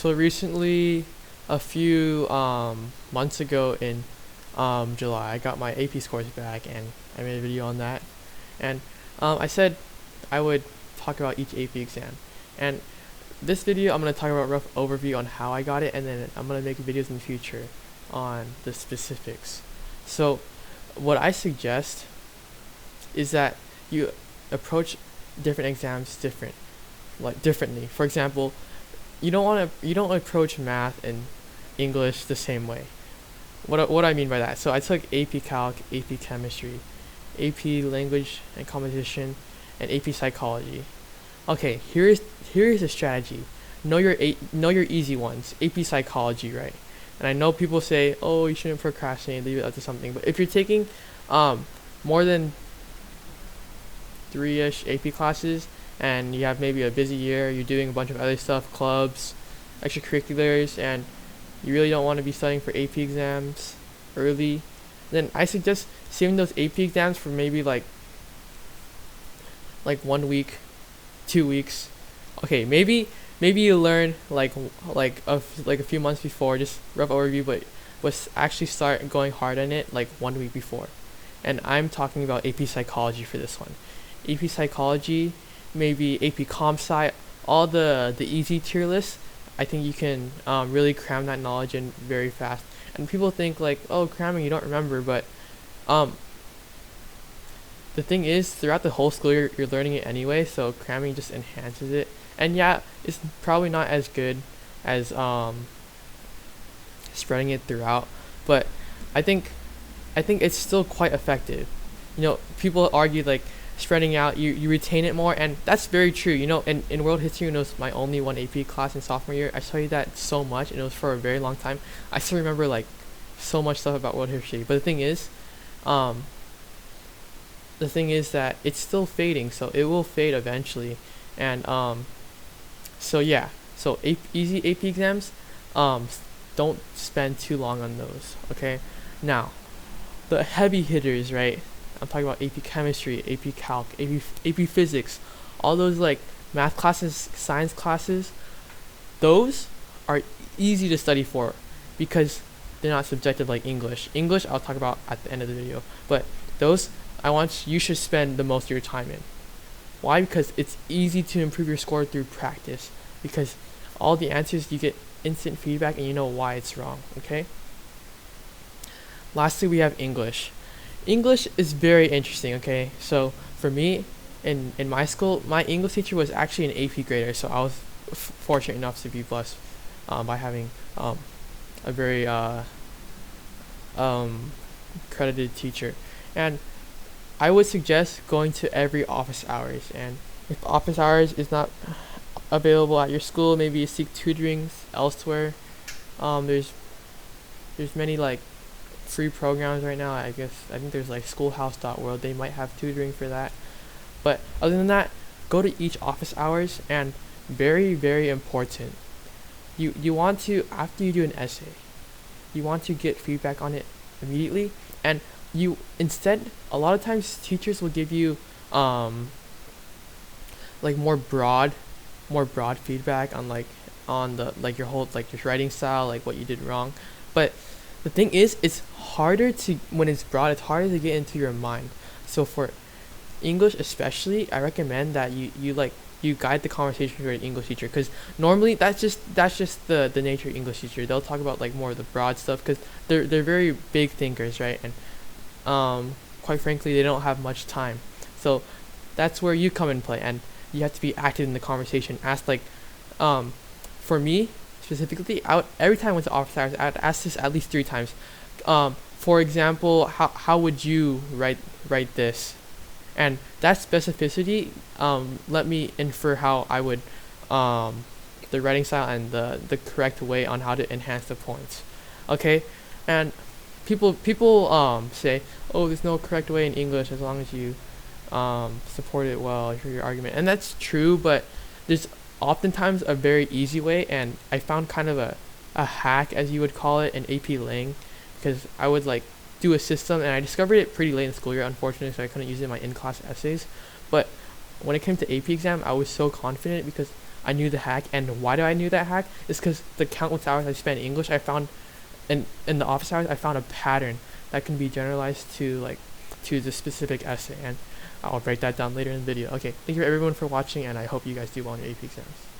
So recently, a few months ago in July, I got my AP scores back, and I made a video on that. And I said I would talk about each AP exam. And this video, I'm gonna talk about a rough overview on how I got it, and then I'm gonna make videos in the future on the specifics. So, what I suggest is that you approach different exams differently. For example, you don't approach math and English the same way. What I mean by that? So I took AP Calc, AP Chemistry, AP Language and Composition, and AP Psychology. Okay, here's a strategy. Know your easy ones. AP Psychology, right? And I know people say, oh, you shouldn't procrastinate, leave it up to something. But if you're taking more than 3-ish AP classes, and you have maybe a busy year, you're doing a bunch of other stuff, clubs, extracurriculars, and you really don't want to be studying for AP exams early, then I suggest saving those AP exams for maybe like 1 week, 2 weeks. Okay, maybe you learn like a few months before, just rough overview, but actually start going hard on it like 1 week before. And I'm talking about AP Psychology for this one. AP Psychology, maybe AP Comp Sci, all the easy tier lists. I think you can really cram that knowledge in very fast. And people think like, oh, cramming, you don't remember, but the thing is, throughout the whole school year, you're learning it anyway, so cramming just enhances it. And yeah, it's probably not as good as spreading it throughout, but I think it's still quite effective. People argue like spreading out, you retain it more, and that's very true. In world history, when it was my only one AP class in sophomore year, I studied that so much, and it was for a very long time. I still remember like so much stuff about world history. But the thing is that it's still fading, so it will fade eventually. And so yeah, so easy AP exams, don't spend too long on those. Okay, now the heavy hitters, right? I'm talking about AP Chemistry, AP Calc, AP Physics, all those like math classes, science classes. Those are easy to study for because they're not subjective like English. English I'll talk about at the end of the video, but those you should spend the most of your time in. Why? Because it's easy to improve your score through practice, because all the answers you get instant feedback and you know why it's wrong. Okay. Lastly, we have English. English is very interesting. Okay, so for me, in my school, my English teacher was actually an AP grader, so I was fortunate enough to be blessed by having a very credited teacher. And I would suggest going to every office hours, and if office hours is not available at your school, maybe you seek tutorings elsewhere. There's many like free programs right now. I think there's like schoolhouse.world, they might have tutoring for that. But other than that, go to each office hours. And very, very important, you want to, after you do an essay, you want to get feedback on it immediately. And you instead, a lot of times teachers will give you like more broad feedback on your whole like your writing style, like what you did wrong. But the thing is, it's harder to, when it's broad, it's harder to get into your mind. So for English especially, I recommend that you guide the conversation with your English teacher, because normally that's just the nature of English teacher. They'll talk about like more of the broad stuff because they're very big thinkers, right? And quite frankly, they don't have much time. So that's where you come in play, and you have to be active in the conversation. Ask like, for me specifically, every time I went to office hours, I'd ask this at least 3 times. For example, how would you write this? And that specificity let me infer how I would the writing style and the correct way on how to enhance the points. Okay, and people say, oh, there's no correct way in English as long as you support it well for your argument, and that's true, but there's oftentimes a very easy way, and I found kind of a hack, as you would call it, in AP Lang, because I would like do a system, and I discovered it pretty late in the school year, unfortunately, so I couldn't use it in my in-class essays. But when it came to AP exam, I was so confident because I knew the hack. And why do I knew that hack? It's because the countless hours I spent in English, I found in the office hours, I found a pattern that can be generalized to like to the specific essay, and I'll break that down later in the video. Okay, thank you everyone for watching, and I hope you guys do well on your AP exams.